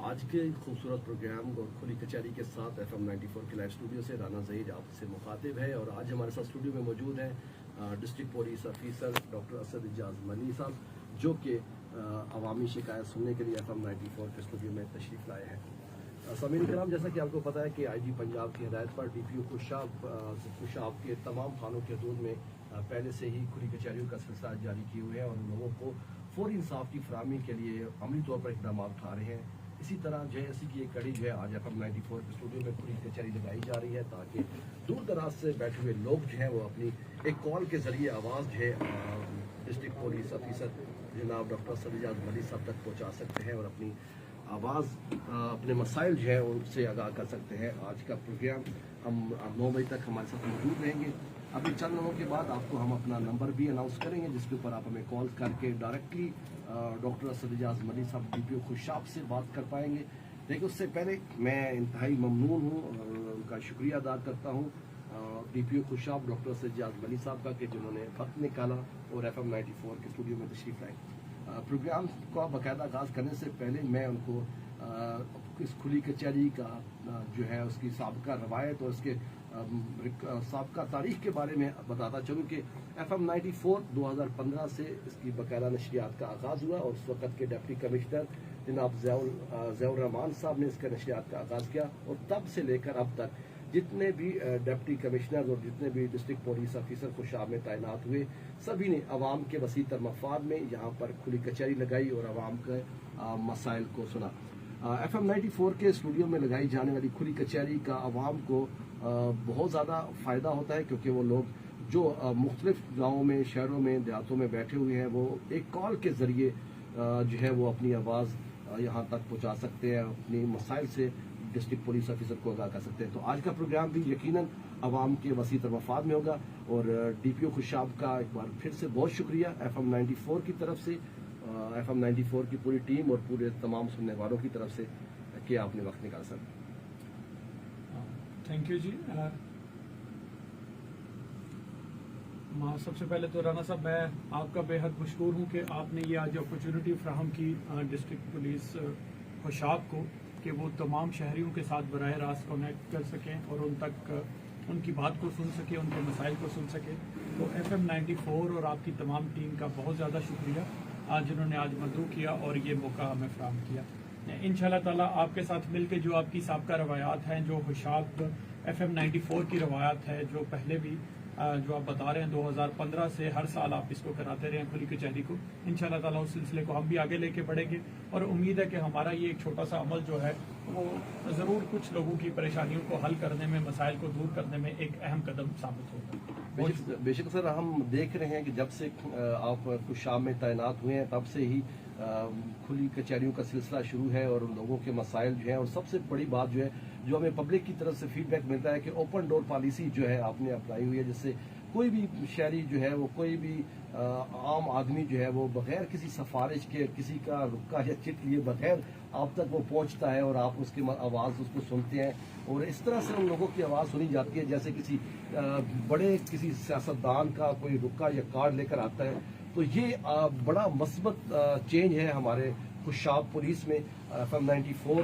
आज के खूबसूरत प्रोग्राम और खुली कचहरी के साथ FM 94 के लाइव स्टूडियो से राना ज़हीर आपसे मुखातिब है। और आज हमारे साथ स्टूडियो में मौजूद हैं district police officer doctor Asad Ijaz Mani साहब, जो कि अवामी शिकायत सुनने के लिए FM 94 के स्टूडियो में तशरीफ़ लाए हैं। सामीन कराम, जैसा कि आपको पता है कि IG पंजाब की हिदायत पर DPO खुशाब के तमाम थानों के हदूद में पहले से ही खुली कचहरियों का सिलसिला जारी किए हुए हैं और लोगों को फौरी इंसाफ की फराहमी के लिए अमली तौर पर इकदाम उठा रहे हैं। इसी तरह जो है इसी की एक कड़ी जो है आज FM 94 के स्टूडियो में खुली कचहरी लगाई जा रही है, ताकि दूर दराज से बैठे हुए लोग जो हैं वो अपनी एक कॉल के जरिए आवाज़ जो है डिस्ट्रिक्ट पुलिस ऑफिसर जनाब डॉक्टर असद इजाज मनी साहब तक पहुँचा सकते हैं और अपनी आवाज़ अपने मसाइल जो है उनसे आगाह कर सकते हैं। आज का प्रोग्राम हम 9 बजे तक हमारे साथ मौजूद रहेंगे। अभी चंद दिनों के बाद आपको हम अपना नंबर भी अनाउंस करेंगे, जिसके ऊपर आप हमें कॉल करके डायरेक्टली डॉक्टर असद इजाज मनी साहब DPO खुशाब से बात कर पाएंगे। लेकिन उससे पहले मैं इंतहाई ममनून हूँ और उनका शुक्रिया अदा करता हूँ DPO खुशाब डॉक्टर असद इजाज मनी साहब का, कि जिन्होंने वक्त निकाला और FM 94 के स्टूडियो में तशरीफ़ लाए। प्रोग्राम का बाकायदा आगाज़ करने से पहले मैं उनको इस खुली कचहरी का जो है उसकी साबका रवायत और उसके साबका तारीख के बारे में बताता चलूँ कि FM 94 2015 से इसकी बाकायदा नशरियात का आगाज़ हुआ और उस वक़्त के डिप्टी कमिश्नर जनाब ज़ियाउर रहमान साहब ने इसका नशरियात का आगाज़ किया और तब से लेकर अब तक जितने भी डिप्टी कमिश्नर और जितने भी डिस्ट्रिक्ट पुलिस ऑफिसर खुशाब में तैनात हुए, सभी ने अवाम के वसी तर मफाद में यहाँ पर खुली कचहरी लगाई और अवाम के मसाइल को सुना। FM 94 के स्टूडियो में लगाई जाने वाली खुली कचहरी का अवाम को बहुत ज़्यादा फ़ायदा होता है, क्योंकि वो लोग जो मुख्तलिफ गाँवों में, शहरों में, देहातों में बैठे हुए हैं, वो एक कॉल के ज़रिए जो है वो अपनी आवाज़ यहाँ तक पहुँचा सकते हैं, अपनी मसाइल से डिस्ट्रिक्ट पुलिस ऑफिसर को आगाह कर सकते हैं। तो आज का प्रोग्राम भी यकीनन अवाम के वसी तर मफाद में होगा और DPO खुशाब का एक बार फिर से बहुत शुक्रिया FM 94 की तरफ से, FM 94 की पूरी टीम और पूरे तमाम सुनने वालों की तरफ से कि आपने वक्त निकाला। सर थैंक यू जी। सबसे पहले तो राना साहब, मैं आपका बेहद मशकूर हूँ कि आपने ये आज अपॉर्चुनिटी फ्राहम की डिस्ट्रिक्ट पुलिस खुशाब को कि वो तमाम शहरियों के साथ बराह रास्त कनेक्ट कर सकें और उन तक उनकी बात को सुन सकें, उनके मसाइल को सुन सकें। तो FM 94 और आपकी तमाम टीम का बहुत ज़्यादा शुक्रिया जिन्होंने आज मदऊ किया और ये मौका हमें फ्राहम किया। इंशाल्लाह ताला आपके साथ मिलकर जो आपकी साबका रवायात हैं, जो खुशाब FM 94 की रवायात है, जो पहले भी जो आप बता रहे हैं 2015 से हर साल आप इसको कराते रहे हैं खुली कचहरी को, इंशाल्लाह ताला उस सिलसिले को हम भी आगे लेके बढ़ेंगे और उम्मीद है कि हमारा ये एक छोटा सा अमल जो है वो ज़रूर कुछ लोगों की परेशानियों को हल करने में, मसाइल को दूर करने में एक अहम कदम साबित होगा। बेशक सर, हम देख रहे हैं कि जब से आप खुशाब में तैनात हुए हैं तब से ही खुली कचहरियों का सिलसिला शुरू है और लोगों के मसाइल जो हैं, और सबसे बड़ी बात जो है जो हमें पब्लिक की तरफ से फीडबैक मिलता है कि ओपन डोर पॉलिसी जो है आपने अपनाई हुई है, जिससे कोई भी शहरी जो है वो, कोई भी आम आदमी जो है वो बगैर किसी सिफारिश के, किसी का रुका या चिट लिए बगैर आप तक वो पहुंचता है और आप उसकी आवाज़ उसको सुनते हैं और इस तरह से उन लोगों की आवाज़ सुनी जाती है जैसे किसी बड़े किसी सियासतदान का कोई रुका या कार्ड लेकर आता है। तो ये बड़ा मस्बत चेंज है हमारे खुशाब पुलिस में। FM 94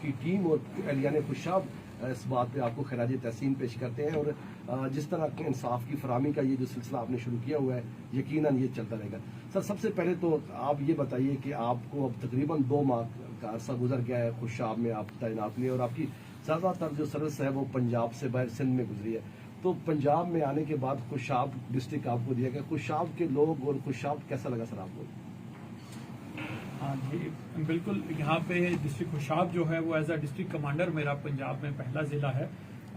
की टीम और एहलियान खुशाब इस बात पे आपको खराज तहसीन पेश करते हैं और जिस तरह के इंसाफ की फराहमी का ये जो सिलसिला आपने शुरू किया हुआ है, यकीनन ये चलता रहेगा। सर, सबसे पहले तो आप ये बताइए कि आपको अब तकरीबन 2 माह का अरसा गुजर गया है खुशाब में आप तैनात हुए और आपकी ज़्यादातर जो सर्विस है वो पंजाब से बाहर सिंध में गुजरी है। तो पंजाब में आने के बाद खुशाब डिस्ट्रिक्ट आपको दिया गया, खुशाब के लोग और खुशाब कैसा लगा सर आपको? हाँ जी, बिल्कुल। यहाँ पे डिस्ट्रिक्ट खुशाब जो है वो एज अ डिस्ट्रिक्ट कमांडर मेरा पंजाब में पहला ज़िला है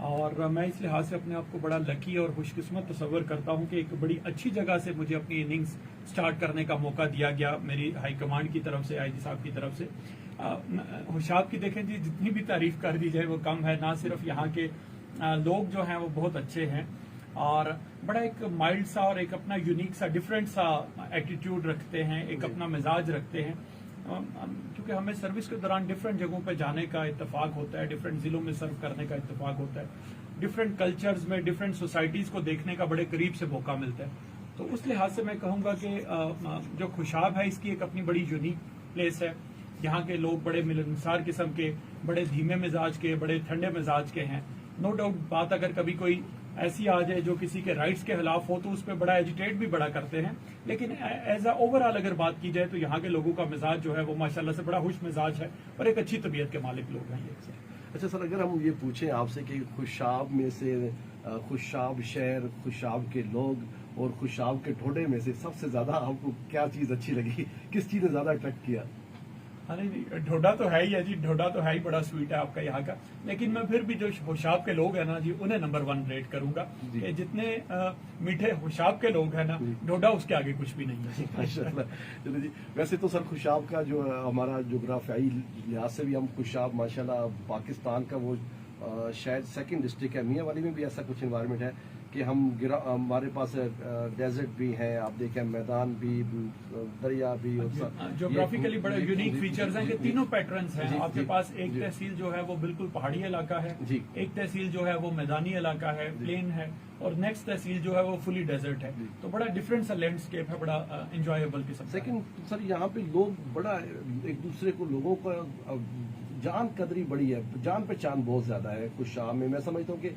और मैं इस लिहाज से अपने आप को बड़ा लकी और खुशकिस्मत तस्वर करता हूँ कि एक बड़ी अच्छी जगह से मुझे अपनी इनिंग्स स्टार्ट करने का मौका दिया गया मेरी हाई कमांड की तरफ से, IG साहब की तरफ से। खुशाब की देखें जी, जितनी भी तारीफ कर दी जाए वो कम है। ना सिर्फ यहाँ के लोग जो हैं वो बहुत अच्छे हैं और बड़ा एक माइल्ड सा और एक अपना यूनिक सा, डिफरेंट सा एटीट्यूड रखते हैं, एक अपना मिजाज रखते हैं, क्योंकि हमें सर्विस के दौरान डिफरेंट जगहों पर जाने का इत्तेफाक होता है, डिफरेंट जिलों में सर्व करने का इत्तेफाक होता है, डिफरेंट कल्चर्स में, डिफरेंट सोसाइटीज को देखने का बड़े करीब से मौका मिलता है। तो उस लिहाज से मैं कहूँगा कि जो खुशाब है इसकी एक अपनी बड़ी यूनिक प्लेस है। यहाँ के लोग बड़े मिलनसार किस्म के, बड़े धीमे मिजाज के, बड़े ठंडे मिजाज के हैं। नो डाउट बात अगर कभी कोई ऐसी आ जाए जो किसी के राइट्स के खिलाफ हो तो उस पर बड़ा एजिटेट भी बड़ा करते हैं, लेकिन एज अ ओवरऑल अगर बात की जाए तो यहाँ के लोगों का मिजाज जो है वो माशाल्लाह से बड़ा खुश मिजाज है और एक अच्छी तबीयत के मालिक लोग हैं ये। अच्छा सर, अगर हम ये पूछें आपसे कि खुशाब में से खुशाब शहर, खुशाब के लोग और खुशाब के ढोडे में से सबसे ज्यादा आपको क्या चीज अच्छी लगी, किस चीज ने ज्यादा अट्रैक्ट किया? हाँ नहीं, ढोडा तो है ही है जी, ढोडा तो है ही बड़ा स्वीट है आपका यहाँ का, लेकिन मैं फिर भी जो होशाब के लोग हैं ना जी उन्हें नंबर 1 रेट करूंगा कि जितने मीठे होशाब के लोग हैं ना, ढोडा उसके आगे कुछ भी नहीं है। माशाल्लाह। चलो जी, वैसे तो सर खुशाब का जो हमारा जोग्राफियाई लिहाज से भी हम खुशाब माशाल्लाह पाकिस्तान का वो शायद सेकंड डिस्ट्रिक्ट है। मियाँ वाली में भी ऐसा कुछ इन्वायरमेंट है कि हमारे पास डेजर्ट भी है, आप देखें मैदान भी, दरिया भी, ज्योग्राफिकली बड़े यूनिक फीचर्स हैं कि तीनों पैटर्न्स हैं आपके पास। एक तहसील जो है वो बिल्कुल पहाड़ी इलाका है, एक तहसील जो है वो मैदानी इलाका है, प्लेन है, और नेक्स्ट तहसील जो है वो फुली डेजर्ट है। तो बड़ा डिफरेंट सा लैंडस्केप है, बड़ा एंजॉयबल किस्म। सेकंड सर, यहाँ पे लोग बड़ा एक दूसरे को, लोगों का जान कदरी बड़ी है, जान पहचान बहुत ज्यादा है खुशाब में। मैं समझता हूँ कि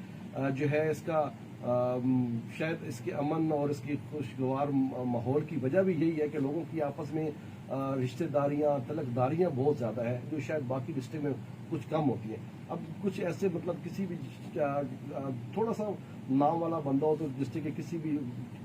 जो है इसका शायद इसके अमन और इसकी खुशगवार माहौल की वजह भी यही है कि लोगों की आपस में रिश्तेदारियां, तलकदारियां बहुत ज्यादा है, जो शायद बाकी डिस्ट्रिक्ट में कुछ कम होती हैं। अब कुछ ऐसे मतलब किसी भी थोड़ा सा नाम वाला बंदा हो तो डिस्ट्रिक्ट के किसी भी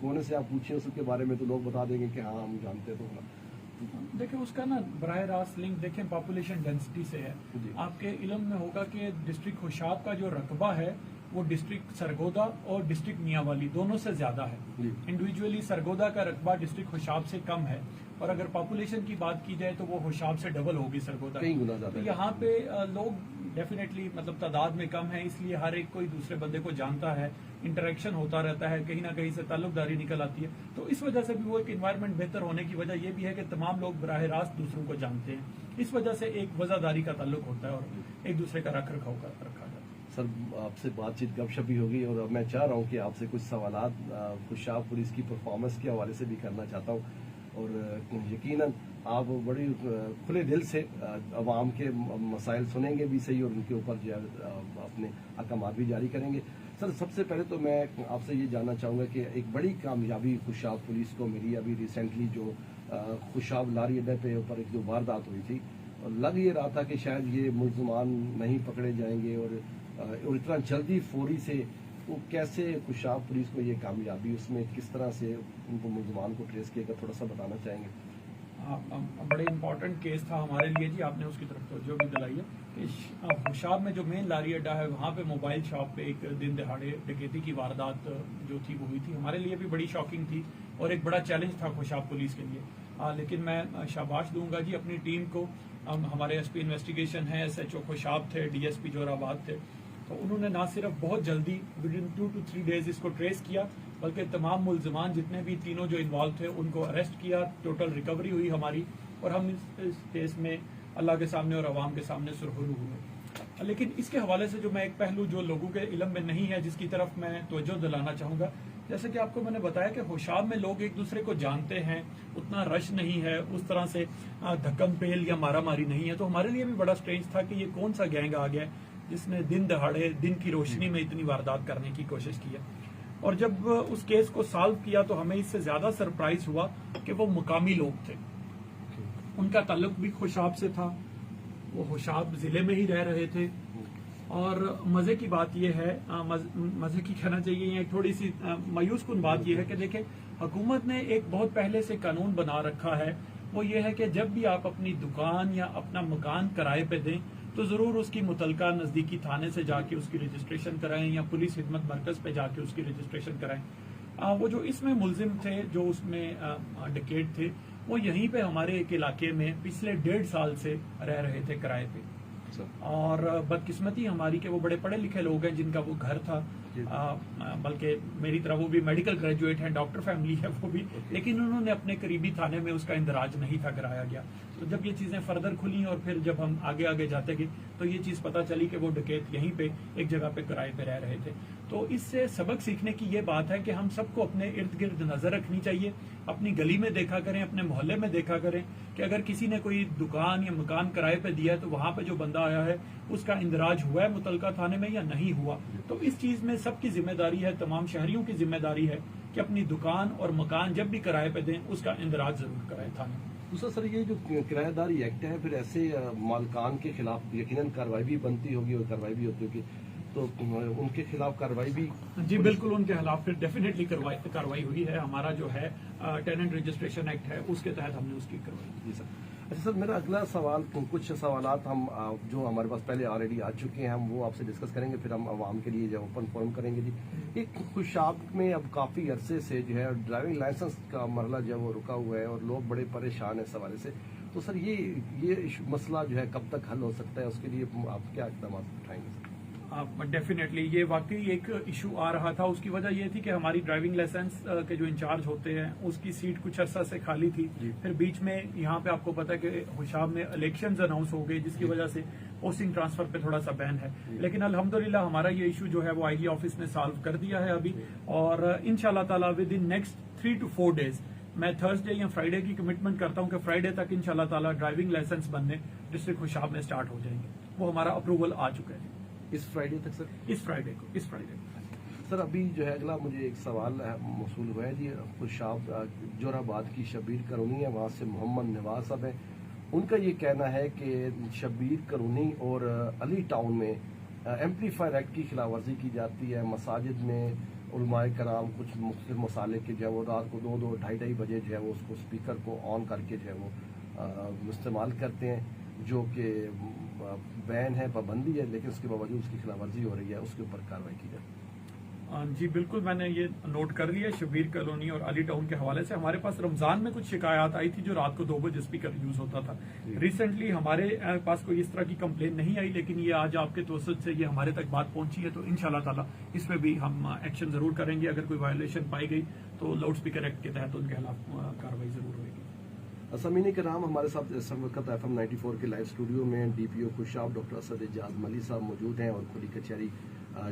कोने से आप पूछें उसके बारे में तो लोग बता देंगे कि हाँ हम जानते हैं। तो देखिए उसका ना बराह रास्त लिंक देखें पॉपुलेशन डेंसिटी से है। आपके इल्म में होगा कि डिस्ट्रिक्ट खुशाब का जो रकबा है वो डिस्ट्रिक्ट सरगोदा और डिस्ट्रिक्ट मियांवाली दोनों से ज्यादा है। इंडिविजुअली सरगोदा का रकबा डिस्ट्रिक्ट खुशाब से कम है, और अगर पॉपुलेशन की बात की जाए तो वो खुशाब से डबल होगी सरगोदा। तो यहाँ पे लोग डेफिनेटली मतलब तादाद में कम है, इसलिए हर एक कोई दूसरे बंदे को जानता है, इंटरेक्शन होता रहता है, कहीं ना कहीं से ताल्लुकदारी निकल आती है। तो इस वजह से भी वो एक इन्वायरमेंट बेहतर होने की वजह ये भी है कि तमाम लोग बराह रास्त दूसरों को जानते हैं। इस वजह से एक वजादारी का ताल्लुक होता है और एक दूसरे का रख रखाव रखा जाता है। सर आपसे बातचीत गपशप भी होगी और मैं चाह रहा हूँ कि आपसे कुछ सवालात खुशाब पुलिस की परफॉर्मेंस के हवाले से भी करना चाहता हूँ, और यकीनन आप बड़ी खुले दिल से अवाम के मसाइल सुनेंगे भी सही और उनके ऊपर जो अपने अहकामात भी जारी करेंगे। सर सबसे पहले तो मैं आपसे ये जानना चाहूँगा कि एक बड़ी कामयाबी खुशाब पुलिस को मिली अभी रिसेंटली, जो खुशाब लारी अड्डे पे ऊपर एक जो वारदात हुई थी, और लग ये रहा था कि शायद ये मुल्ज़िमान नहीं पकड़े जाएंगे, और इतना जल्दी फौरी से वो कैसे खुशाब पुलिस को ये कामयाबी, उसमें किस तरह से उनको मुल्ज़िमान को ट्रेस किया, थोड़ा सा बताना चाहेंगे? बड़े इम्पोर्टेंट केस था हमारे लिए जी, आपने उसकी तरफ तवज्जो भी दिलाई है कि खुशाब में जो मेन लारी अड्डा है वहाँ पे मोबाइल शॉप पे एक दिन दिहाड़े डकैती की वारदात जो थी वो हुई थी। हमारे लिए भी बड़ी शॉकिंग थी और एक बड़ा चैलेंज था खुशाब पुलिस के लिए। लेकिन मैं शाबाश दूंगा जी अपनी टीम को। हमारे एसपी इन्वेस्टिगेशन है, SHO खुशाब थे, DSP जोराबाद थे, तो उन्होंने ना सिर्फ बहुत जल्दी विदिन 2 to 3 डेज इसको ट्रेस किया, बल्कि तमाम मुल्ज़िमान जितने भी तीनों जो इन्वॉल्व थे उनको अरेस्ट किया। टोटल रिकवरी हुई हमारी, और हम इस केस में अल्लाह के सामने और अवाम के सामने सुरखरू हुए। लेकिन इसके हवाले से जो मैं एक पहलू जो लोगों के इल्म में नहीं है जिसकी तरफ मैं तवज्जो दिलाना चाहूँगा, जैसे कि आपको मैंने बताया कि खुशाब में लोग एक दूसरे को जानते हैं, उतना रश नहीं है, उस तरह से धक्कम पेल या मारा मारी नहीं है। तो हमारे लिए भी बड़ा स्ट्रेंज था कि ये कौन सा गैंग आ गया जिसने दिन दहाड़े दिन की रोशनी में इतनी वारदात करने की कोशिश की है। और जब उस केस को सॉल्व किया तो हमें इससे ज्यादा सरप्राइज हुआ कि वो मुकामी लोग थे, उनका ताल्लुक भी खुशाब से था, वो खुशाब जिले में ही रह रहे थे। और मजे की बात यह है, मजे की कहना चाहिए, एक थोड़ी सी मायूस कुन बात यह है कि देखें हुकूमत ने एक बहुत पहले से कानून बना रखा है, वो ये है कि जब भी आप अपनी दुकान या अपना मकान किराए पे दें तो जरूर उसकी मुतलका नजदीकी थाने से जाके उसकी रजिस्ट्रेशन कराएं या पुलिस खिदमत मरकज पे जाके उसकी रजिस्ट्रेशन कराएं। वो जो इसमें मुल्जिम थे, जो उसमें डकैत थे, वो यहीं पे हमारे एक इलाके में पिछले 1.5 साल से रह रहे थे किराए पे। और बदकिस्मती हमारी कि वो बड़े पढ़े लिखे लोग हैं जिनका वो घर था, बल्कि मेरी तरह वो भी मेडिकल ग्रेजुएट हैं, डॉक्टर फैमिली है वो भी, लेकिन उन्होंने अपने करीबी थाने में उसका इंदराज नहीं था कराया गया। तो जब ये चीजें फर्दर खुली और फिर जब हम आगे आगे जाते गए तो ये चीज पता चली कि वो डकैत यहीं पे एक जगह पे किराए पे रह रहे थे। तो इससे सबक सीखने की ये बात है कि हम सबको अपने इर्द गिर्द नजर रखनी चाहिए, अपनी गली में देखा करें, अपने मोहल्ले में देखा करें कि अगर किसी ने कोई दुकान या मकान किराए पे दिया है तो वहां पे जो बंदा आया है उसका इंदराज हुआ है मुतलका थाने में या नहीं हुआ। तो इस चीज में सबकी जिम्मेदारी है, तमाम शहरियों की जिम्मेदारी है कि अपनी दुकान और मकान जब भी किराए पे दें उसका इंदराज जरूर कराएं थाने में। दूसरा सर, ये जो किराएदारी एक्ट है, फिर ऐसे मालकान के खिलाफ यकीनन कार्रवाई भी बनती होगी और कार्रवाई भी होती होगी, तो उनके खिलाफ कार्रवाई भी? जी बिल्कुल, उनके खिलाफ फिर डेफिनेटली कार्रवाई हुई है। हमारा जो है टेनेंट रजिस्ट्रेशन एक्ट है उसके तहत हमने उसकी करवाई। जी सर। अच्छा सर, मेरा अगला सवाल, कुछ सवालात हम जो हमारे पास पहले ऑलरेडी आ चुके हैं, हम वो आपसे डिस्कस करेंगे, फिर हम आवाम के लिए जो ओपन फोरम करेंगे। जी, एक खुशाब में अब काफ़ी अरसे से जो है ड्राइविंग लाइसेंस का मरला जो है वो रुका हुआ है और लोग बड़े परेशान हैं इस हवाले से। तो सर ये मसला जो है कब तक हल हो सकता है, उसके लिए आप क्या इक़दाम उठाएंगे? डेफिनेटली ये वाकई एक इशू आ रहा था। उसकी वजह ये थी कि हमारी ड्राइविंग लाइसेंस के जो इंचार्ज होते हैं उसकी सीट कुछ अर्सा से खाली थी। फिर बीच में यहाँ पे आपको पता है कि हुशाब में इलेक्शंस अनाउंस हो गए, जिसकी वजह से पोस्टिंग ट्रांसफर पे थोड़ा सा बैन है। लेकिन अल्हम्दुलिल्लाह हमारा ये इशू जो है वो आईजी ऑफिस ने सॉल्व कर दिया है अभी, और इंशाल्लाह ताला with in next 3 to 4 days मैं थर्सडे या फ्राइडे की कमिटमेंट करता हूँ कि फ्राइडे तक इंशाल्लाह ताला ड्राइविंग लाइसेंस बनने डिस्ट्रिक्ट हुशाब में स्टार्ट हो जाएंगे। वो हमारा अप्रूवल आ चुका है इस फ्राइडे तक सर? इस फ्राइडे को। सर अभी जो है अगला मुझे एक सवाल मौसूल हुआ है जी, खुशाब जोराबाद की शब्बीर कॉलोनी है, वहाँ से मोहम्मद नवाज साहब है। उनका ये कहना है कि शब्बीर कॉलोनी और अली टाउन में एम्पलीफायर एक्ट की खिलाफ वर्जी की जाती है। मसाजिद में उलमाए कराम कुछ मुख्तलिफ मसाले के जो है वो रात को 2-2, 2:30 बजे जो है वो उसको स्पीकर को ऑन करके जो है वो इस्तेमाल करते हैं, जो कि बैन है, पाबंदी है, लेकिन उसके बावजूद उसकी खिलाफवर्जी हो रही है, उसके ऊपर कार्रवाई की जाए। जी बिल्कुल, मैंने ये नोट कर लिया। शब्बीर कॉलोनी और अली टाउन के हवाले से हमारे पास रमजान में कुछ शिकायत आई थी जो रात को 2 बजे स्पीकर यूज होता था। रिसेंटली हमारे पास कोई इस तरह की कंप्लेन नहीं आई, लेकिन ये आज आपके तवज्जुह से ये हमारे तक बात पहुंची है, तो इंशाल्लाह ताला इस पे भी हम एक्शन जरूर करेंगे। अगर कोई वायलेशन पाई गई तो लाउड स्पीकर एक्ट के तहत उनके खिलाफ कार्रवाई जरूर होगी। असमीनी कराम, हमारे साथ इस वक्त FM 94 के लाइव स्टूडियो में DPO खुशाब डॉक्टर असद इजाज मली साहब मौजूद हैं और खुली कचहरी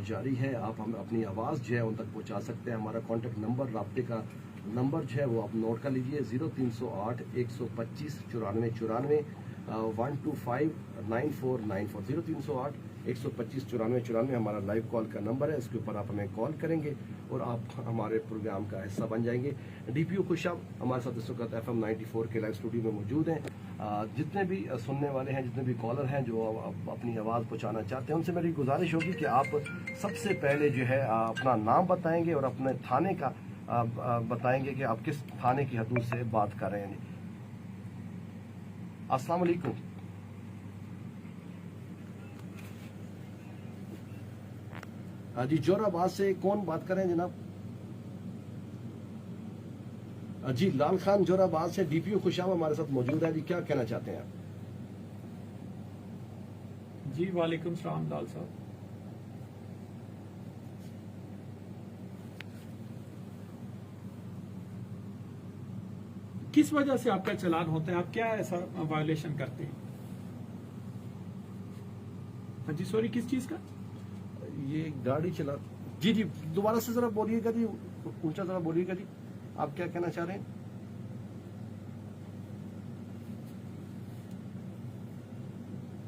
जारी है। आप हम अपनी आवाज़ जो है उन तक पहुंचा सकते हैं। हमारा कॉन्टैक्ट नंबर, राब्ते का नंबर जो है वो आप नोट कर लीजिए, 0308 125 9494 125 9494 0308 125 9494 हमारा लाइव कॉल का नंबर है। इसके ऊपर आप हमें कॉल करेंगे और आप हमारे प्रोग्राम का हिस्सा बन जाएंगे। DPO खुशाब हमारे साथ इस वक्त FM 94 के लाइव स्टूडियो में मौजूद हैं। जितने भी सुनने वाले हैं, जितने भी कॉलर हैं जो अपनी आवाज़ पहुंचाना चाहते हैं, उनसे मेरी गुजारिश होगी कि आप सबसे पहले जो है अपना नाम बताएंगे और अपने थाने का बताएंगे कि आप किस थाने की हदूद से बात कर रहे हैं। अस्सलाम वालेकुम। जी, जोराबाद से कौन बात कर रहे हैं जनाब? जी, लाल खान जोराबाद से DPO खुशाब हमारे साथ मौजूद है। जी, क्या कहना चाहते हैं आप? जी वालेकुम सलाम लाल साहब। किस वजह से आपका चालान होता है? आप क्या ऐसा वायलेशन करते हैं? हाँ जी, सॉरी, किस चीज का? ये गाड़ी चला। जी जी, दोबारा से जरा बोलिएगा जी, ऊंचा जरा बोलिएगा जी, आप क्या कहना चाह रहे हैं?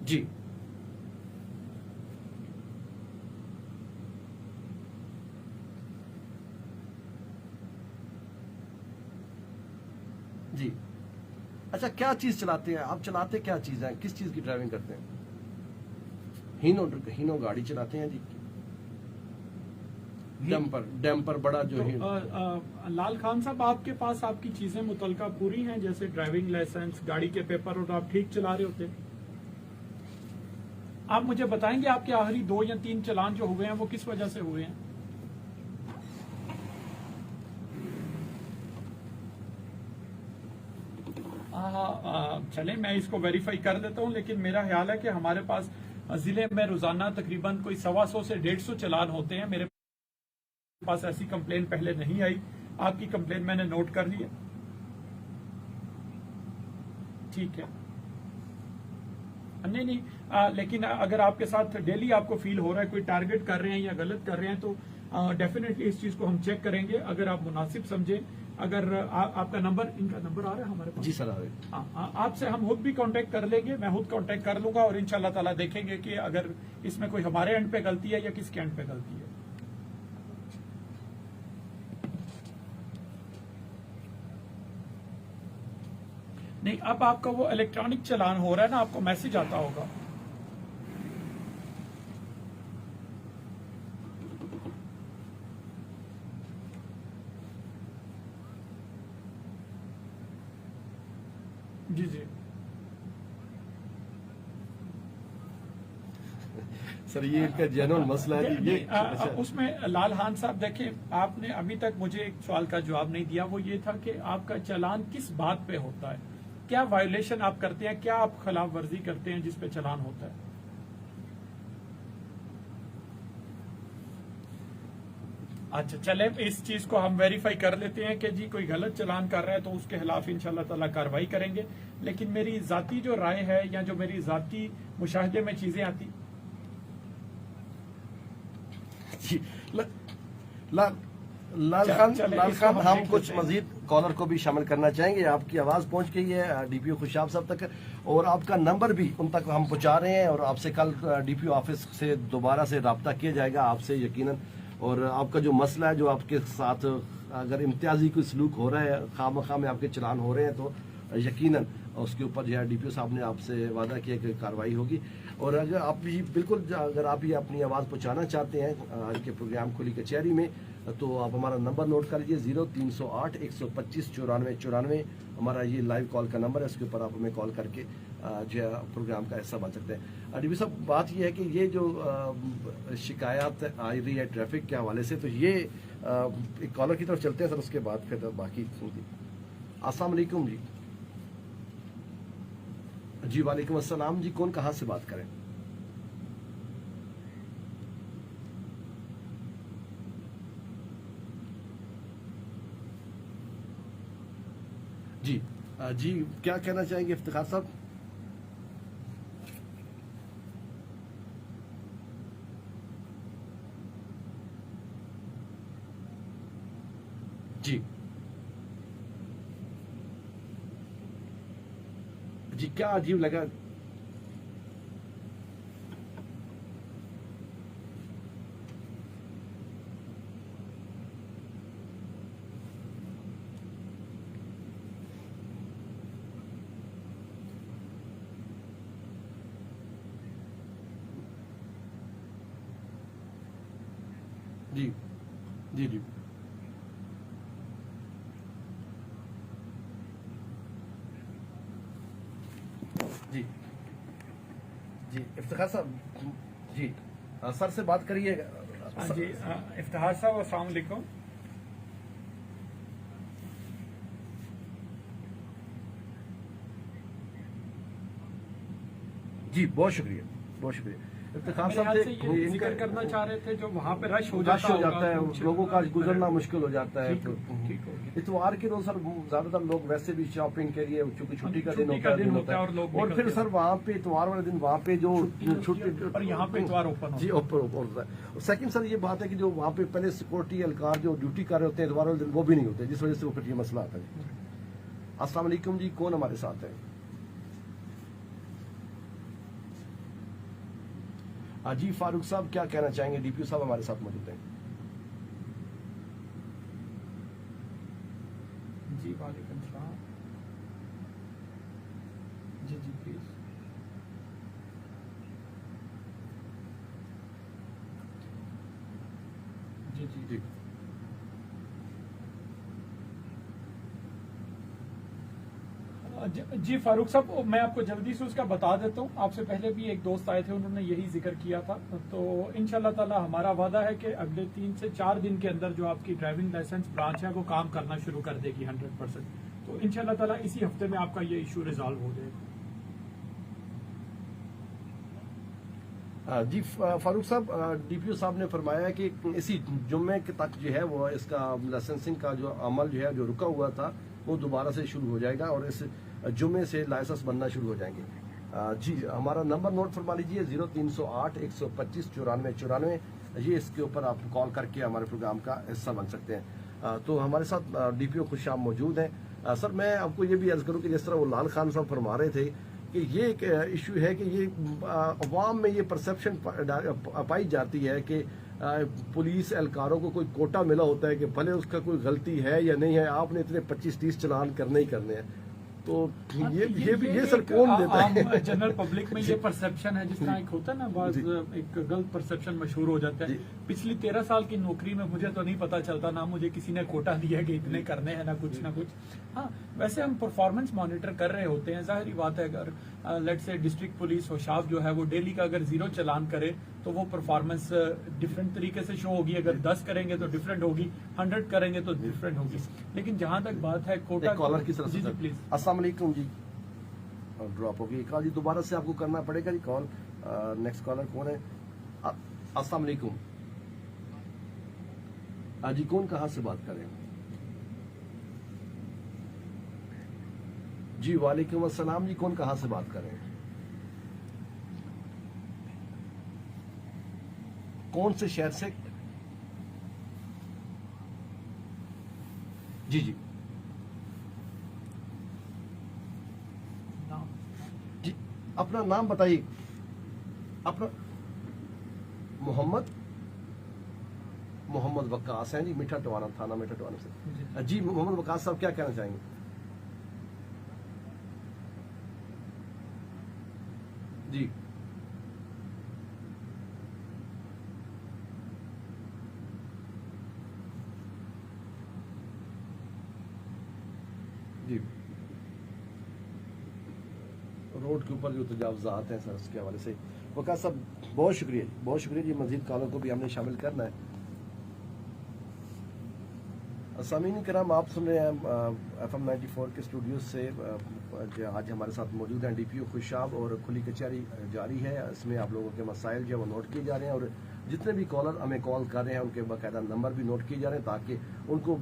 जी जी, अच्छा, क्या चीज चलाते हैं आप? चलाते क्या चीज है? किस चीज की ड्राइविंग करते हैं? हीनो गाड़ी चलाते हैं जी। डैम्पर बड़ा जो तो, लाल खान साहब, आपके पास आपकी चीजें मुतलका पूरी हैं, जैसे ड्राइविंग लाइसेंस, गाड़ी के पेपर, और आप ठीक चला रहे होते? आप मुझे बताएंगे आपके आखिरी 2 या 3 चालान जो हुए हैं वो किस वजह से हुए हैं? चले, मैं इसको वेरीफाई कर देता हूं, लेकिन मेरा ख्याल है कि हमारे पास जिले में रोजाना तकरीबन कोई 125 से 150 चालान होते हैं। मेरे पास ऐसी कंप्लेन पहले नहीं आई। आपकी कंप्लेन मैंने नोट कर ली है, ठीक है। नहीं लेकिन अगर आपके साथ डेली आपको फील हो रहा है कोई टारगेट कर रहे हैं या गलत कर रहे हैं तो डेफिनेटली इस चीज को हम चेक करेंगे। अगर आप मुनासिब समझे, अगर आपका नंबर, इनका नंबर आ रहा है हमारे पास? जी सर, आ रहे हैं। आपसे हम खुद भी कांटेक्ट कर लेंगे, मैं खुद कांटेक्ट कर लूंगा और इंशाल्लाह ताला देखेंगे कि अगर इसमें कोई हमारे एंड पे गलती है या किसके एंड पे गलती है। नहीं, अब आपका वो इलेक्ट्रॉनिक चालान हो रहा है ना, आपको मैसेज आता होगा। जी जी सर, ये इनका जेन्युइन मसला है कि ये उसमें लाल खान साहब देखें, आपने अभी तक मुझे एक सवाल का जवाब नहीं दिया। वो ये था कि आपका चालान किस बात पे होता है, क्या वायोलेशन आप करते हैं, क्या आप खिलाफ वर्जी करते हैं जिस पे चालान होता है? अच्छा, चले इस चीज को हम वेरीफाई कर लेते हैं कि जी कोई गलत चालान कर रहा है तो उसके खिलाफ इंशाल्लाह ताला कार्रवाई करेंगे। लेकिन मेरी जाती जो राय है या जो मेरी जाती मुशाहिदे में चीजें आती जी, लाल खान हम कुछ मजीद कॉलर को भी शामिल करना चाहेंगे। आपकी आवाज पहुंच गई है डीपीओ खुशाब साहब तक और आपका नंबर भी उन तक हम पहुंचा रहे हैं और आपसे कल डीपीओ ऑफिस से दोबारा से रब्ता किया जाएगा आपसे यकीनन। और आपका जो मसला है, जो आपके साथ अगर इम्तियाजी कोई सलूक हो रहा है, खामखा में आपके चलान हो रहे हैं, तो यकीनन उसके ऊपर जो है डीपीओ साहब ने आपसे वादा किया कि कार्रवाई होगी। और अगर आप भी बिल्कुल, अगर आप ये अपनी आवाज़ पहुंचाना चाहते हैं आज के प्रोग्राम खुली कचहरी में, तो आप हमारा नंबर नोट कर लीजिए 0308 125 94 94। हमारा ये लाइव कॉल का नंबर है, इसके ऊपर आप हमें कॉल करके जो है प्रोग्राम का हिस्सा बन सकते हैं। डीपी साहब, बात ये है कि ये जो शिकायत आ रही है ट्रैफिक के हवाले से, तो ये एक कॉलर की तरफ चलते हैं सर, उसके बाद फिर बाकी सुनती। अस्सलाम वालेकुम जी। जी वालेकुम अस्सलाम जी, कौन कहाँ से बात करें? जी जी, क्या कहना चाहेंगे इफ्तिखार साहब? जी जी, क्या अजीब लगा? जी जी जी जी जी, इफ्तिखार साहब जी, सर से बात करिए। जी इफ्तिखार साहब, अस्सलाम वालेकुम। जी, बहुत शुक्रिया, बहुत शुक्रिया। इफ्तिखार साहब से ये जिक्र करना चाह रहे थे, जो वहाँ पे रश हो जाता है, लोगों का गुजरना मुश्किल हो जाता है। इतवार के रोज सर ज्यादातर लोग वैसे भी शॉपिंग के लिए, चूंकि छुट्टी का दिन होता है, और फिर सर वहाँ पे इतवार वाले दिन वहाँ पे जो छुट्टी, और यहाँ पे इतवार ओपन जी ओपन होता है। सेकंड सर ये बात है कि जो वहाँ पे पहले सिक्योरिटी एहलकार जो ड्यूटी कर रहे होते हैं इतवार वाले दिन, वो भी नहीं होते, जिस वजह से वो फिर ये मसला आता है। अस्सलाम वालेकुम जी, कौन हमारे साथ है? जी फारूक साहब, क्या कहना चाहेंगे? डीपीओ साहब हमारे साथ मौजूद हैं। जी वालेकुम सलाम। जी जी प्लीज। जी जी जी जी फारूक साहब, मैं आपको जल्दी से उसका बता देता हूँ। आपसे पहले भी एक दोस्त आए थे, उन्होंने यही जिक्र किया था। तो इंशाल्लाह ताला हमारा वादा है कि अगले 3 से 4 दिन के अंदर जो आपकी ड्राइविंग लाइसेंस ब्रांच है वो काम करना शुरू कर देगी 100%। तो इंशाल्लाह ताला इसी हफ्ते में आपका ये इशू रिजॉल्व हो जाएगा। जी फारूक साहब, डीपीओ साहब ने फरमाया कि इसी जुम्मे के तक जो है वो इसका लाइसेंसिंग का जो अमल जो है जो रुका हुआ था वो दोबारा से शुरू हो जाएगा और इस जुम्मे से लाइसेंस बनना शुरू हो जाएंगे। जी हमारा नंबर नोट फरमा लीजिए 0308 125 94 94। ये इसके ऊपर आप कॉल करके हमारे प्रोग्राम का हिस्सा बन सकते हैं। तो हमारे साथ डीपीओ खुशाब मौजूद हैं। सर मैं आपको ये भी अर्ज करूँ कि जिस तरह वो लाल खान साहब फरमा रहे थे कि ये एक इशू है कि ये अवाम में ये परसेप्शन पाई जाती है कि पुलिस एहलकारों को कोई कोटा मिला होता है कि भले उसका कोई गलती है या नहीं है, आपने इतने 25-30 चालान करने ही करने हैं। तो ये सर कौन देता है? जनरल पब्लिक में ये परसेप्शन है, जिस तरह एक होता है ना, बात एक गलत परसेप्शन मशहूर हो जाता है। पिछली 13 साल की नौकरी में मुझे तो नहीं पता चलता, ना मुझे किसी ने कोटा दिया है कि इतने करने हैं, ना कुछ। हाँ, वैसे हम परफॉर्मेंस मॉनिटर कर रहे होते हैं। जाहिर बात है, अगर लेट से डिस्ट्रिक्ट पुलिस होशाब जो है वो डेली का अगर 0 चालान करे तो वो परफॉर्मेंस डिफरेंट तरीके से शो होगी। अगर 10 करेंगे तो डिफरेंट होगी, 100 करेंगे तो डिफरेंट होगी। लेकिन जहां तक बात है कोटा, कॉलर की तरफ से प्लीज। अस्सलाम वालेकुम जी, ड्रॉप हो गई कॉल जी, दोबारा से आपको करना पड़ेगा जी कॉल। नेक्स्ट कॉलर कौन है? अस्सलाम वालेकुम जी, कौन कहाँ से बात कर रहे हैं? जी वालेकुम अस्सलाम जी, कौन कहाँ से बात कर रहे हैं? कौन से शहर से? जी जी जी, अपना नाम बताइए। अपना मोहम्मद वक्कास हैं जी, मीठा टवाना, थाना मीठा टवाना से। जी मोहम्मद वक्कास साहब क्या कहना चाहेंगे? जी जी, रोड के ऊपर जो तजावजात हैं सर, उसके हवाले से वक्कास साहब बहुत शुक्रिया जी। मजीद कॉलों को भी हमने शामिल करना है। सामीन कराम, आप सुन रहे हैं FM 94 के स्टूडियो से। आज हमारे साथ मौजूद हैं डीपीओ खुशाब और खुली कचहरी जारी है। इसमें आप लोगों के मसाइल जो है वो नोट किए जा रहे हैं और जितने भी कॉलर हमें कॉल कर रहे हैं उनके बाकायदा नंबर भी नोट किए जा रहे हैं ताकि उनको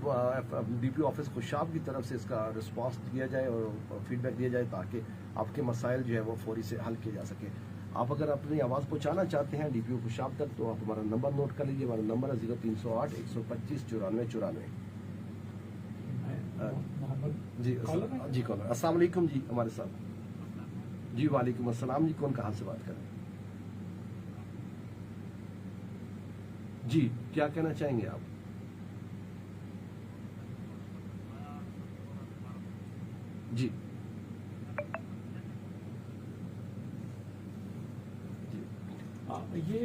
डीपीओ ऑफिस खुशाब की तरफ से इसका रिस्पांस दिया जाए और फीडबैक दिया जाए ताकि आपके मसाइल जो है वो फौरी से हल किए जा सके। आप अगर अपनी आवाज़ पहुँचाना चाहते हैं डीपीओ खुशाब तक तो आप हमारा नंबर नोट कर लीजिए। हमारा नंबर है 0308 125 94 94। जी जी कॉलर, अस्सलाम वालेकुम जी, हमारे साथ। जी वालेकुम अस्सलाम जी, कौन कहाँ से बात कर रहे हैं? जी क्या कहना चाहेंगे आप? जी ये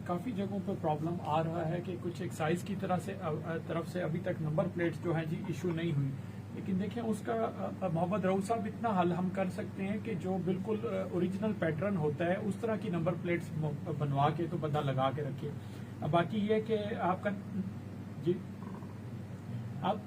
काफ़ी जगहों पर प्रॉब्लम आ रहा है कि कुछ एक्साइज की तरफ से अभी तक नंबर प्लेट्स जो हैं जी इशू नहीं हुई। लेकिन देखिए उसका मोहम्मद रऊफ साहब इतना हल हम कर सकते हैं कि जो बिल्कुल ओरिजिनल पैटर्न होता है उस तरह की नंबर प्लेट्स बनवा के तो बंदा लगा के रखे। बाकी ये कि आपका जी आप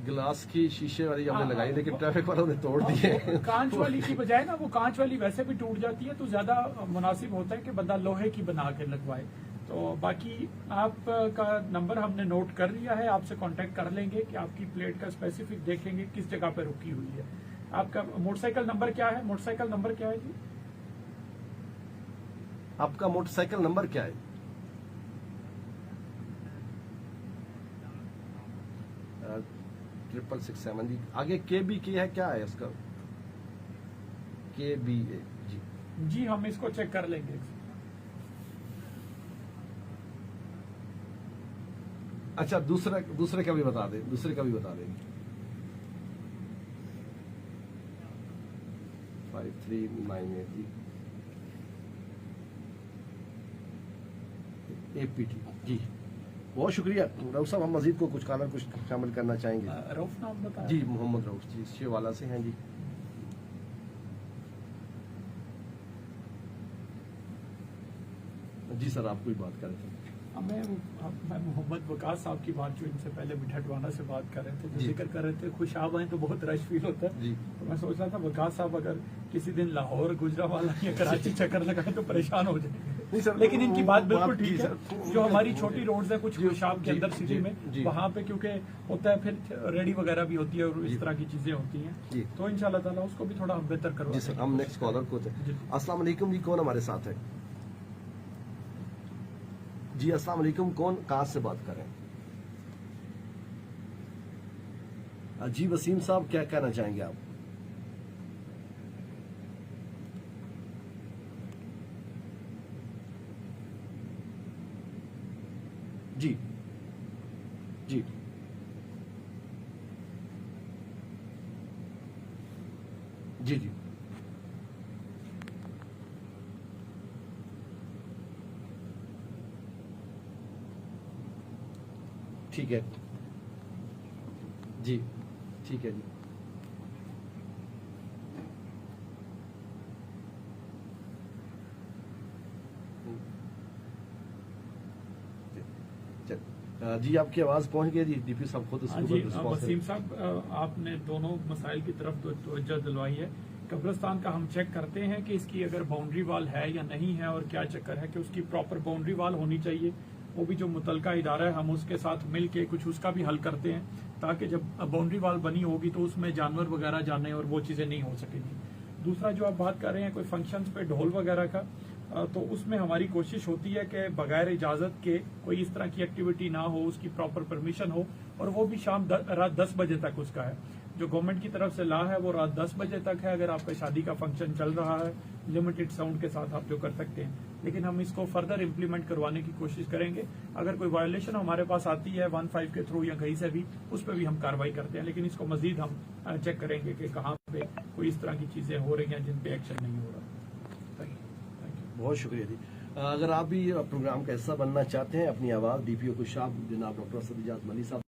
गिलास की शीशे वाली हमने लगाई लेकिन ट्रैफिक वालों ने तोड़ दिए। कांच वाली की बजाय ना, वो कांच वाली वैसे भी टूट जाती है तो ज्यादा मुनासिब होता है कि बंदा लोहे की बना के लगवाए। तो बाकी आपका नंबर हमने नोट कर लिया है, आपसे कांटेक्ट कर लेंगे कि आपकी प्लेट का स्पेसिफिक देखेंगे किस जगह पे रुकी हुई है। आपका मोटरसाइकिल नंबर क्या है? मोटरसाइकिल नंबर क्या है जी? आपका मोटरसाइकिल नंबर क्या है? uh, 667 जी। आगे KB की है, क्या है इसका? KBA जी जी, हम इसको चेक कर लेंगे। अच्छा दूसरे का भी बता दें, दूसरे का भी बता दें। 5398 जी, APT जी। बहुत शुक्रिया रऊफ साहब। हम मजीद को कुछ कॉलर कुछ शामिल करना चाहेंगे। रऊफ नाम बताएं जी, मोहम्मद रऊफ जी, शेवाला से हैं जी। जी सर, आप कोई बात कर रहे थे? मैं मोहम्मद वकास साहब की बात जो इनसे पहले मिठाटवाना से बात कर रहे थे, जो जी। जिक्र कर रहे थे खुशाब हैं तो बहुत रश फील होता है। जी। तो मैं सोच रहा था वकास साहब अगर किसी दिन लाहौर, गुजरावाला या कराची चक्कर लगाए तो परेशान हो नहीं सर, जाए। लेकिन इनकी बात बिल्कुल जी ठीक है। सर, जो हमारी छोटी रोड्स है कुछ जी, खुशाब के जी, अंदर सिटी जी, में, जी। वहाँ पे क्योंकि होता है फिर रेडी वगैरह भी होती है और जी। इस तरह की चीजें होती जी। हैं, तो इंशाल्लाह ताला उसको भी थोड़ा हम बेहतर जी करवा सर, हम नेक्स्ट कॉलर को थे। जी। अस्सलाम वालेकुम जी, कौन हमारे साथ है? जी अस्सलाम वालेकुम, कौन कहाँ से बात कर रहे हैं? जी वसीम साहब, क्या कहना चाहेंगे आप? जी जी जी जी ठीक है जी, ठीक है जी। चल, जी आपकी आवाज पहुंच गई जी, डीपी साहब खुद हाँ उसके जी, ऊपर रिस्पॉन्स वसीम साहब आपने दोनों मसाइल की तरफ तवज्जो दिलवाई है। कब्रिस्तान का हम चेक करते हैं कि इसकी अगर बाउंड्री वाल है या नहीं है, और क्या चक्कर है कि उसकी प्रॉपर बाउंड्री वाल होनी चाहिए। वो भी जो मुतलका इदारा है हम उसके साथ मिल के कुछ उसका भी हल करते हैं, ताकि जब बाउंड्री वाल बनी होगी तो उसमें जानवर वगैरह जाने और वो चीज़ें नहीं हो सकेंगी। दूसरा जो आप बात कर रहे हैं कोई फंक्शंस पे ढोल वगैरह का, तो उसमें हमारी कोशिश होती है कि बगैर इजाज़त के कोई इस तरह की एक्टिविटी ना हो, उसकी प्रॉपर परमिशन हो, और वो भी रात 10 बजे तक उसका है। जो गवर्नमेंट की तरफ से ला है वो रात 10 बजे तक है। अगर आपका शादी का फंक्शन चल रहा है, लिमिटेड साउंड के साथ आप जो कर सकते हैं, लेकिन हम इसको फर्दर इम्प्लीमेंट करवाने की कोशिश करेंगे। अगर कोई वायोलेशन हमारे पास आती है 15 के थ्रू या कहीं से भी, उस पर भी हम कार्रवाई करते हैं, लेकिन इसको मजीद हम चेक करेंगे कि कहाँ पे कोई इस तरह की चीजें हो रही हैं जिन पे एक्शन नहीं हो रहा। Thank you. बहुत शुक्रिया जी। अगर आप भी प्रोग्राम का हिस्सा बनना चाहते हैं, अपनी आवाज़ DPO खुशाब जनाब डॉक्टर असद इजाज़ मनी साहब